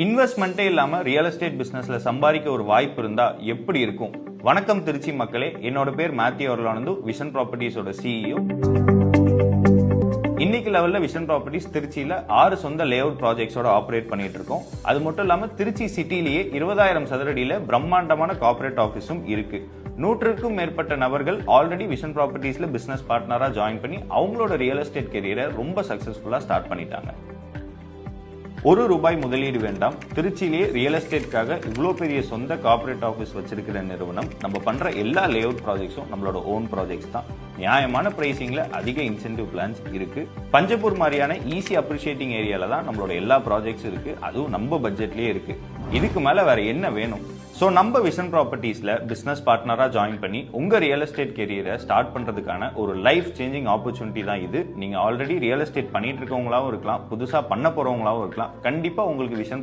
இன்வெஸ்ட்மெண்ட்டே இல்லாம real estate பிசினஸ்ல சம்பாதிக்க ஒரு வாய்ப்பு இருந்தா எப்படி இருக்கும்? வணக்கம் திருச்சி மக்களே, என்னோட பேர் மேத்யூ அருளானந்து, விஷன் ப்ராப்பர்ட்டிஸோட சிஇஓ. இன்னைக்கு லெவல்ல விஷன் ப்ராப்பர்ட்டிஸ் திருச்சியில 6 சொந்த லேஅவுட் ப்ராஜெக்ட்ஸோட ஆபரேட் பண்ணிட்டு இருக்கோம். அது மட்டும் இல்லாம திருச்சி சிட்டிலேயே 20,000 சதுரடியில பிரம்மாண்டமான கார்ப்பரேட் ஆபீஸும் இருக்கு. 100க்கும் மேற்பட்ட நபர்கள் ஆல்ரெடி விஷன் ப்ராப்பர்ட்டிஸ்ல பிசினஸ் பார்ட்னரா ஜாயின் பண்ணி அவங்களோட ரியல் எஸ்டேட் கெரியரை ரொம்ப சக்சஸ்ஃபுல்லா ஸ்டார்ட் பண்ணிட்டாங்க. ₹1 முதலீடு வேண்டாம். திருச்சியிலேயே ரியல் எஸ்டேட்காக இவ்வளோ பெரிய சொந்த கார்ப்பரேட் ஆஃபீஸ் வச்சிருக்கிற நிறுவனம். நம்ம பண்ற எல்லா லேஅவுட் ப்ராஜெக்ட்ஸும் நம்மளோட ஓன் ப்ராஜெக்ட்ஸ் தான். நியாயமான பிரைசிங்ல அதிக இன்சென்டிவ் பிளான்ஸ் இருக்கு. பஞ்சப்பூர் மாதிரியான ஈஸி அப்ரிஷியேட்டிங் ஏரியால தான் நம்மளோட எல்லா ப்ராஜெக்ட்ஸ் இருக்கு. அதுவும் நம்ம பட்ஜெட்லயே இருக்கு. இதுக்கு மேல வேற என்ன வேணும்? சோ நம்ம விஷன் ப்ராப்பர்ட்டிஸ்ல பிசினஸ் பார்ட்னரா ஜாயின் பண்ணி உங்க ரியல் எஸ்டேட் கெரியரை ஸ்டார்ட் பண்றதுக்கான ஒரு லைஃப் சேஞ்சிங் ஆப்பர்ச்சுனிட்டி தான் இது. நீங்க ஆல்ரெடி ரியல் எஸ்டேட் பண்ணிட்டு இருக்கவங்களாவும் இருக்கலாம், புதுசா பண்ண போறவங்களாவும் இருக்கலாம். கண்டிப்பா உங்களுக்கு விஷன்